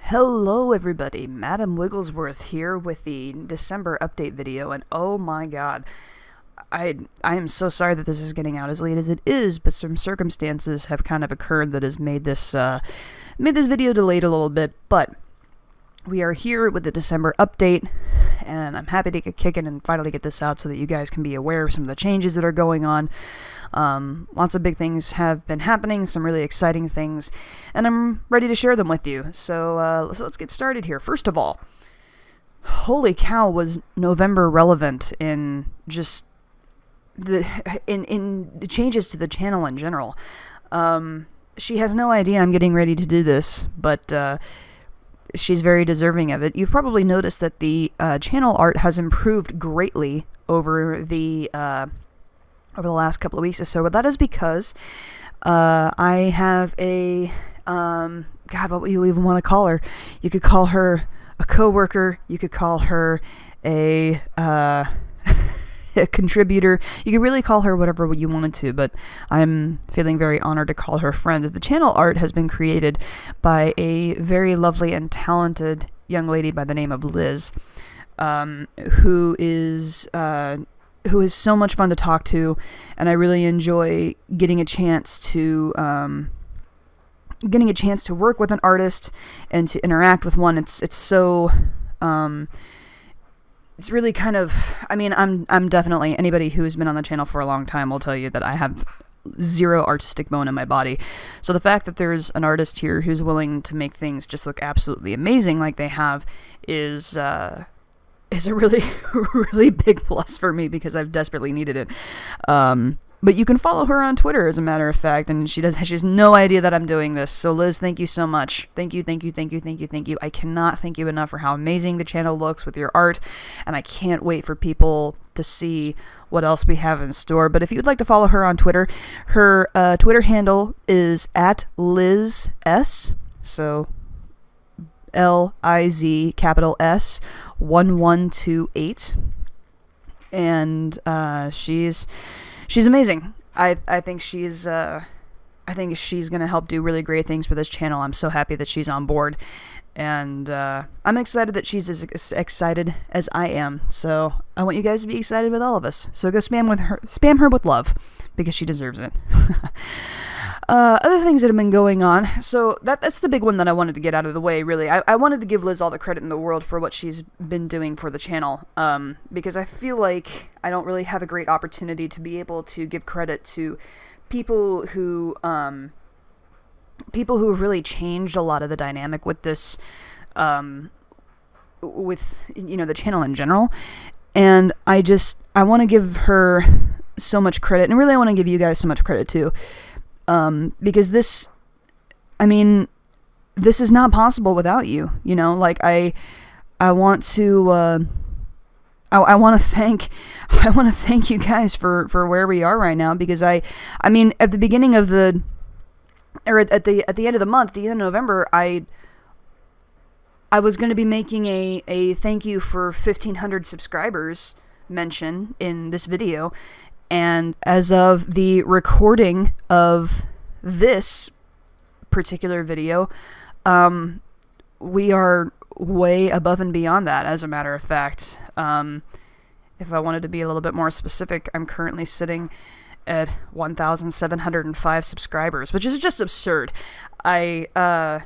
Hello everybody, Madam Wigglesworth here with the December update video, and oh my god, I am so sorry that this is getting out as late as it is, but some circumstances have kind of occurred that has made this video delayed a little bit, but we are here with the December update, and I'm happy to get kicking and finally get this out so that you guys can be aware of some of the changes that are going on. Lots of big things have been happening, some really exciting things, and I'm ready to share them with you. So let's get started here. First of all, holy cow, was November relevant in just the changes to the channel in general. She has no idea I'm getting ready to do this, but she's very deserving of it. You've probably noticed that the channel art has improved greatly over the last couple of weeks or so, but that is because I have a God, what would you even want to call her? You could call her a coworker. You could call her a contributor. You could really call her whatever you wanted to, but I'm feeling very honored to call her friend. The channel art has been created by a very lovely and talented young lady by the name of Liz, who is so much fun to talk to, and I really enjoy getting a chance to work with an artist and to interact with one. It's so it's really kind of, I mean, I'm definitely, anybody who's been on the channel for a long time will tell you that I have zero artistic bone in my body. So the fact that there's an artist here who's willing to make things just look absolutely amazing like they have is a really, really big plus for me, because I've desperately needed it. But you can follow her on Twitter, as a matter of fact, and she has no idea that I'm doing this. So Liz, thank you so much. Thank you. I cannot thank you enough for how amazing the channel looks with your art, and I can't wait for people to see what else we have in store. But if you'd like to follow her on Twitter, her Twitter handle is @LizS, so LIZ capital S 1128, and she's amazing. I think she's gonna help do really great things for this channel. I'm so happy that she's on board, and I'm excited that she's as excited as I am. So I want you guys to be excited with all of us. So go spam her with love, because she deserves it. Other things that have been going on, so that's the big one that I wanted to get out of the way, really. I wanted to give Liz all the credit in the world for what she's been doing for the channel, because I feel like I don't really have a great opportunity to be able to give credit to people who have really changed a lot of the dynamic with this, with, the channel in general. And I want to give her so much credit, and really I want to give you guys so much credit too. Because this is not possible without you, like I want to thank you guys for where we are right now, because at the beginning of at the end of the month, the end of November, I was going to be making a thank you for 1,500 subscribers mention in this video. And as of the recording of this particular video, we are way above and beyond that, as a matter of fact. If I wanted to be a little bit more specific, I'm currently sitting at 1,705 subscribers, which is just absurd. The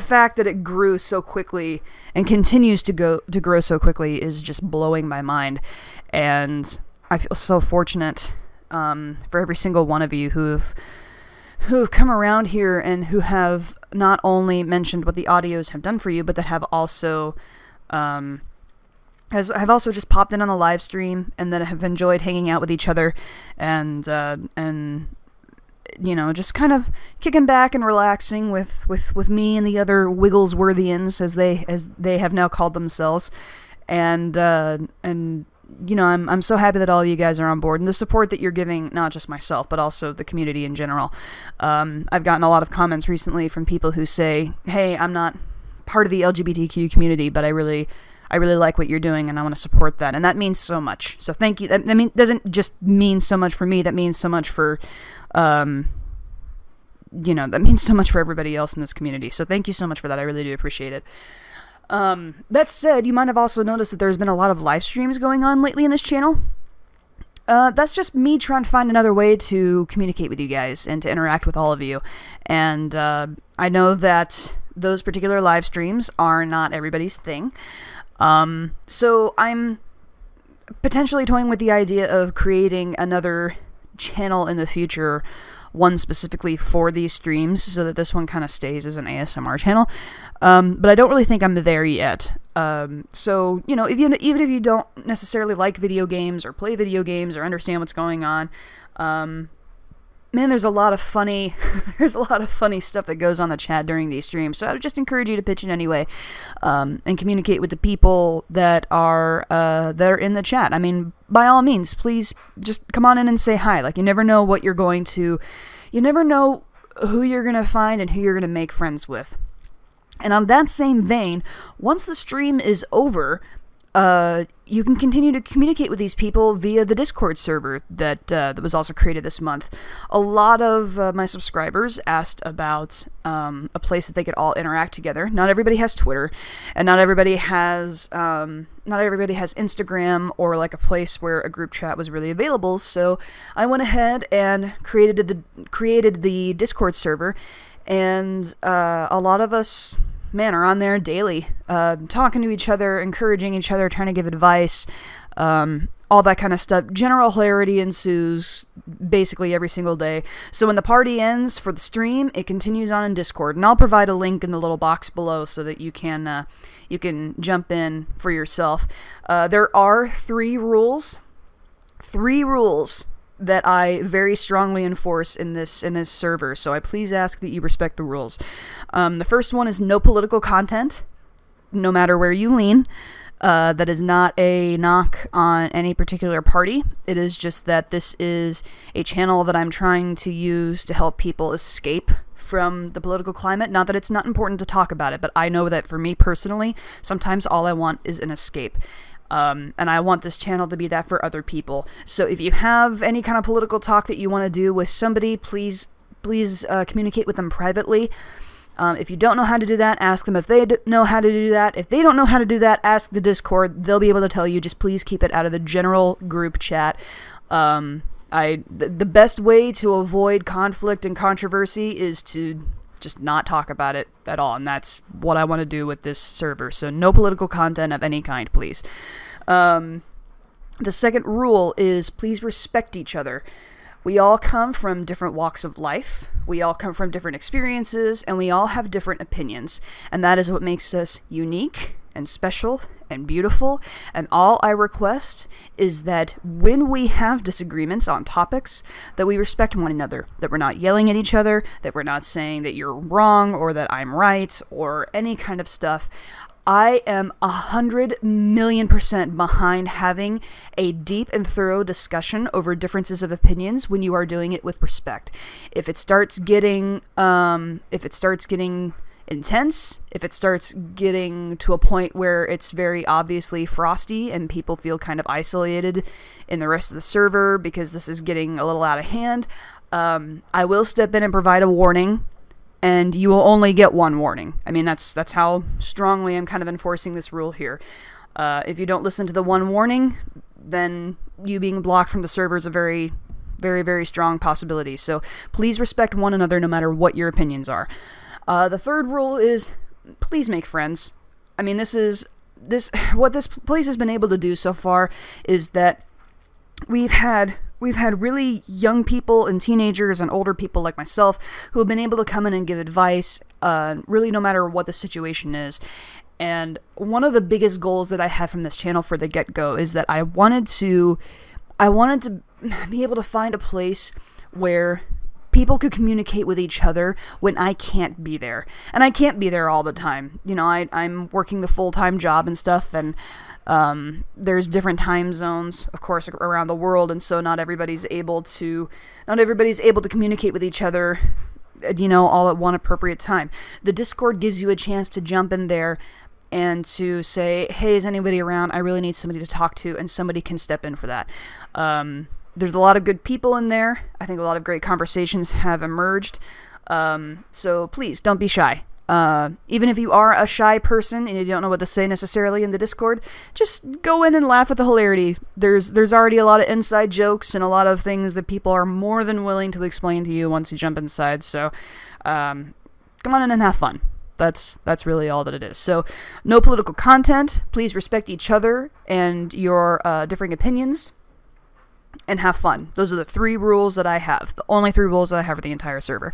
fact that it grew so quickly and continues to grow so quickly is just blowing my mind. And I feel so fortunate for every single one of you who've come around here and who have not only mentioned what the audios have done for you, but that have also have also just popped in on the live stream, and that have enjoyed hanging out with each other, and just kind of kicking back and relaxing with me and the other Wigglesworthians, as they have now called themselves, and I'm so happy that all of you guys are on board, and the support that you're giving, not just myself, but also the community in general. I've gotten a lot of comments recently from people who say, hey, I'm not part of the LGBTQ community, but I really like what you're doing, and I want to support that, and that means so much. So thank you. That doesn't just mean so much for me, that means so much for that means so much for everybody else in this community. So thank you so much for that. I really do appreciate it. That said, you might have also noticed that there's been a lot of live streams going on lately in this channel. That's just me trying to find another way to communicate with you guys and to interact with all of you. And I know that those particular live streams are not everybody's thing. So I'm potentially toying with the idea of creating another channel in the future, one specifically for these streams, so that this one kind of stays as an ASMR channel. But I don't really think I'm there yet. So, even if you don't necessarily like video games or play video games or understand what's going on, man, there's a lot of funny stuff that goes on the chat during these streams. So I would just encourage you to pitch in anyway, and communicate with the people that are in the chat. I mean, by all means, please just come on in and say hi. Like, you never know you never know who you're going to find and who you're going to make friends with. And on that same vein, once the stream is over, you can continue to communicate with these people via the Discord server that was also created this month. A lot of my subscribers asked about a place that they could all interact together. Not everybody has Twitter, and not everybody has Instagram or like a place where a group chat was really available. So I went ahead and created the Discord server, and a lot of us, man, are on there daily, talking to each other, encouraging each other, trying to give advice, all that kind of stuff. General hilarity ensues basically every single day. So when the party ends for the stream, it continues on in Discord, and I'll provide a link in the little box below so that you can jump in for yourself. There are three rules that I very strongly enforce in this server, so I please ask that you respect the rules. The first one is no political content, no matter where you lean. That is not a knock on any particular party. It is just that this is a channel that I'm trying to use to help people escape from the political climate. Not that it's not important to talk about it, but I know that for me personally, sometimes all I want is an escape. And I want this channel to be that for other people. So if you have any kind of political talk that you want to do with somebody, please communicate with them privately. If you don't know how to do that, ask them if they know how to do that. If they don't know how to do that, ask the Discord. They'll be able to tell you. Just please keep it out of the general group chat. The best way to avoid conflict and controversy is to just not talk about it at all, and that's what I want to do with this server. So no political content of any kind, please. The second rule is please respect each other. We all come from different walks of life, we all come from different experiences, and we all have different opinions, and that is what makes us unique and special and beautiful. And all I request is that when we have disagreements on topics, that we respect one another, that we're not yelling at each other, that we're not saying that you're wrong or that I'm right or any kind of stuff. I am 100,000,000% behind having a deep and thorough discussion over differences of opinions when you are doing it with respect. If it starts getting intense, if it starts getting to a point where it's very obviously frosty and people feel kind of isolated in the rest of the server because this is getting a little out of hand, I will step in and provide a warning. And you will only get one warning. I mean, that's how strongly I'm kind of enforcing this rule here. If you don't listen to the one warning, then you being blocked from the server is a very, very, very strong possibility. So please respect one another no matter what your opinions are. The third rule is please make friends. I mean, what this place has been able to do so far is that we've had really young people and teenagers and older people like myself who have been able to come in and give advice, really no matter what the situation is. And one of the biggest goals that I had from this channel for the get-go is that I wanted to be able to find a place where people could communicate with each other when I can't be there. And I can't be there all the time. You know, I'm working the full-time job and stuff, and there's different time zones, of course, around the world, and so not everybody's able to communicate with each other, all at one appropriate time. The Discord gives you a chance to jump in there and to say, hey, is anybody around? I really need somebody to talk to, and somebody can step in for that. There's a lot of good people in there. I think a lot of great conversations have emerged. So please don't be shy. Even if you are a shy person and you don't know what to say necessarily in the Discord, just go in and laugh at the hilarity. There's already a lot of inside jokes and a lot of things that people are more than willing to explain to you once you jump inside. So, come on in and have fun. That's really all that it is. So, no political content. Please respect each other and your differing opinions, and have fun. Those are the 3 rules that I have. The only 3 rules that I have for the entire server.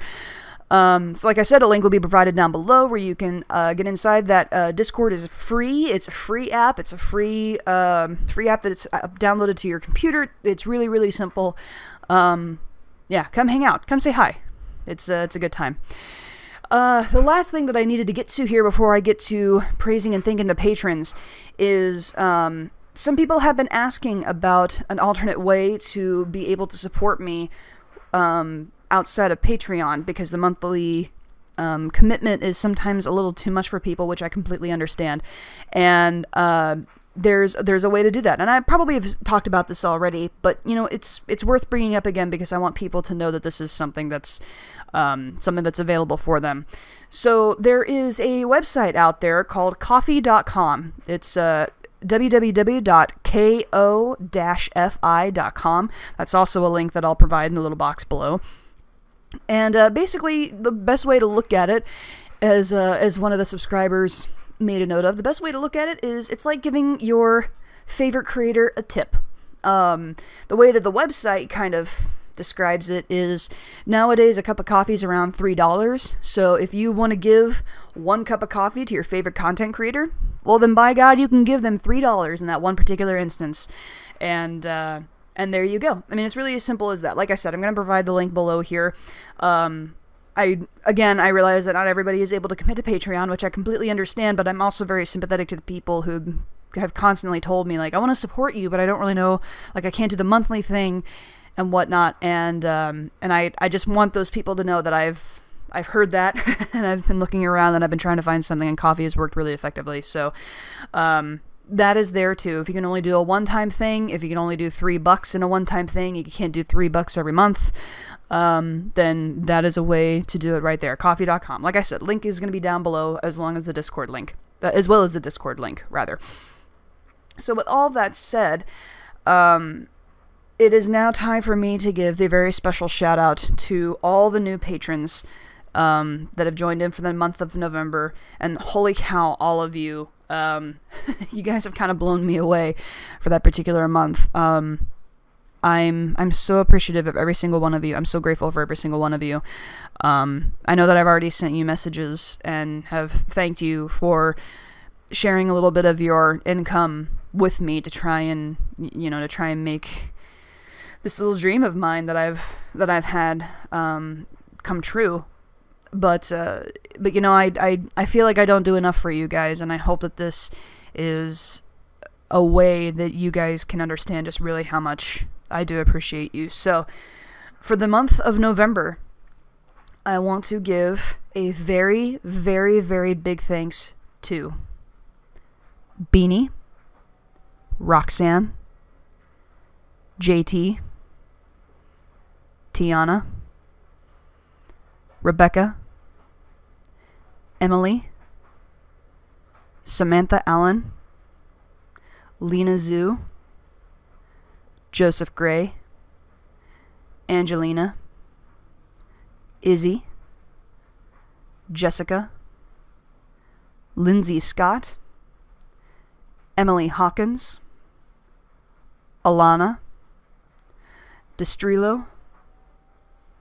So like I said, a link will be provided down below where you can get inside. That Discord is free. It's a free app. It's a free app that's downloaded to your computer. It's really, really simple. Yeah, come hang out. Come say hi. It's a good time. The last thing that I needed to get to here before I get to praising and thanking the patrons is some people have been asking about an alternate way to be able to support me outside of Patreon, because the monthly commitment is sometimes a little too much for people, which I completely understand. And there's a way to do that. And I probably have talked about this already, but it's worth bringing up again because I want people to know that this is something that's available for them. So there is a website out there called Ko-fi.com. It's www.ko-fi.com. That's also a link that I'll provide in the little box below. And basically, the best way to look at it, as one of the subscribers made a note of, the best way to look at it is it's like giving your favorite creator a tip. The way that the website kind of describes it is, nowadays a cup of coffee is around $3. So if you want to give 1 cup of coffee to your favorite content creator, well then by God, you can give them $3 in that one particular instance. And there you go. I mean, it's really as simple as that. Like I said, I'm going to provide the link below here. I realize that not everybody is able to commit to Patreon, which I completely understand, but I'm also very sympathetic to the people who have constantly told me, like, I want to support you, but I don't really know, like, I can't do the monthly thing and whatnot. And I just want those people to know that I've heard that and I've been looking around and I've been trying to find something, and coffee has worked really effectively. So, that is there too. If you can only do a one-time thing, if you can only do $3 in a one-time thing, you can't do $3 every month, then that is a way to do it right there. Ko-fi.com. Like I said, link is going to be down below, as well as the Discord link, rather. So with all that said, it is now time for me to give the very special shout out to all the new patrons that have joined in for the month of November, and holy cow, all of you. You guys have kind of blown me away for that particular month. I'm so appreciative of every single one of you. I'm so grateful for every single one of you. I know that I've already sent you messages and have thanked you for sharing a little bit of your income with me to try and make this little dream of mine that I've had come true. But I feel like I don't do enough for you guys, and I hope that this is a way that you guys can understand just really how much I do appreciate you. So, for the month of November, I want to give a very, very, very big thanks to Beanie, Roxanne, JT, Tiana, Rebecca, Emily, Samantha Allen, Lena Zhu, Joseph Gray, Angelina, Izzy, Jessica, Lindsay Scott, Emily Hawkins, Alana, Destrilo,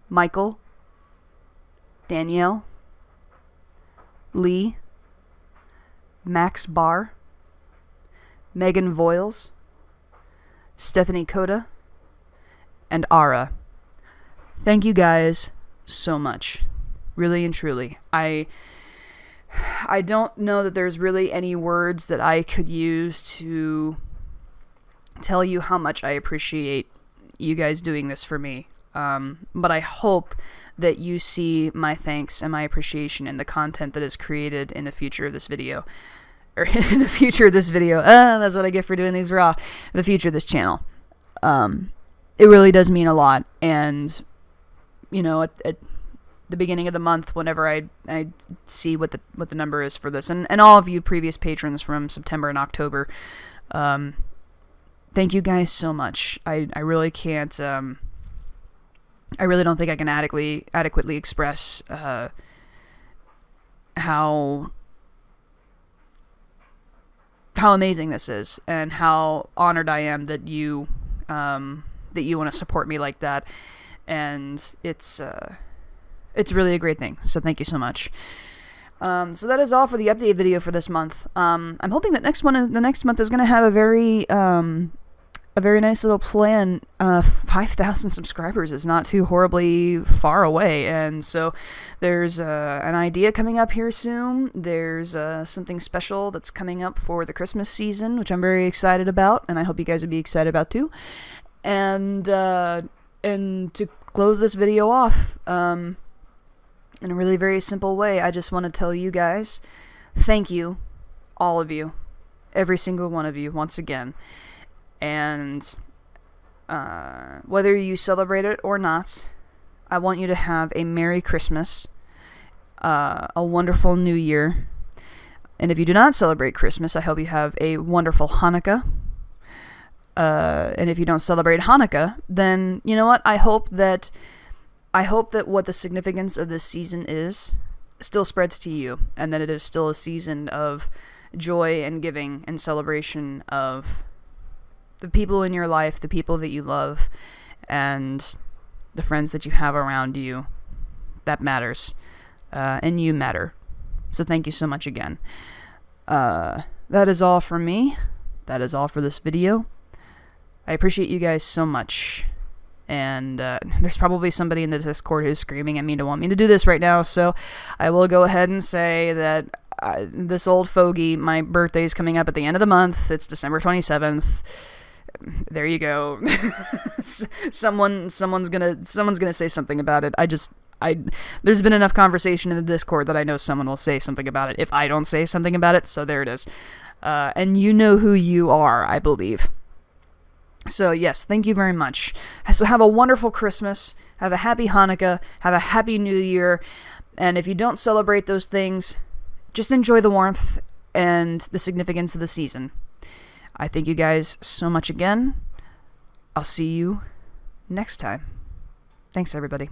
Michael, Danielle, Lee, Max Barr, Megan Voiles, Stephanie Coda, and Ara. Thank you guys so much. Really and truly. I don't know that there's really any words that I could use to tell you how much I appreciate you guys doing this for me. But I hope that you see my thanks and my appreciation in the content that is created in the future of this video. Or in the future of this video. That's what I get for doing these raw. In the future of this channel. It really does mean a lot. And, the beginning of the month whenever I see what the number is for this, and all of you previous patrons from September and October. Thank you guys so much. I really can't. I really don't think I can adequately express how amazing this is, and how honored I am that you want to support me like that. And it's really a great thing. So thank you so much. So that is all for the update video for this month. I'm hoping that the next month is going to have a very nice little plan. 5,000 subscribers is not too horribly far away, and so there's an idea coming up here soon. There's something special that's coming up for the Christmas season, which I'm very excited about, and I hope you guys would be excited about too. And to close this video off, in a really very simple way, I just want to tell you guys, thank you, all of you, every single one of you, once again. And whether you celebrate it or not, I want you to have a Merry Christmas, a wonderful New Year, and if you do not celebrate Christmas, I hope you have a wonderful Hanukkah. And if you don't celebrate Hanukkah, then you know what? I hope that what the significance of this season is still spreads to you, and that it is still a season of joy and giving and celebration of the people in your life, the people that you love, and the friends that you have around you. That matters, and you matter. So thank you so much again. That is all from me. That is all for this video. I appreciate you guys so much. And there's probably somebody in the Discord who's screaming at me to want me to do this right now, so I will go ahead and say that this old fogey, my birthday's coming up at the end of the month. It's December 27th. There you go. someone's gonna say something about it. There's been enough conversation in the Discord that I know someone will say something about it if I don't say something about it, so there it is. And you know who you are, I believe. So yes, thank you very much. So have a wonderful Christmas, have a happy Hanukkah, have a happy New Year, and if you don't celebrate those things, just enjoy the warmth and the significance of the season. I thank you guys so much again. I'll see you next time. Thanks, everybody.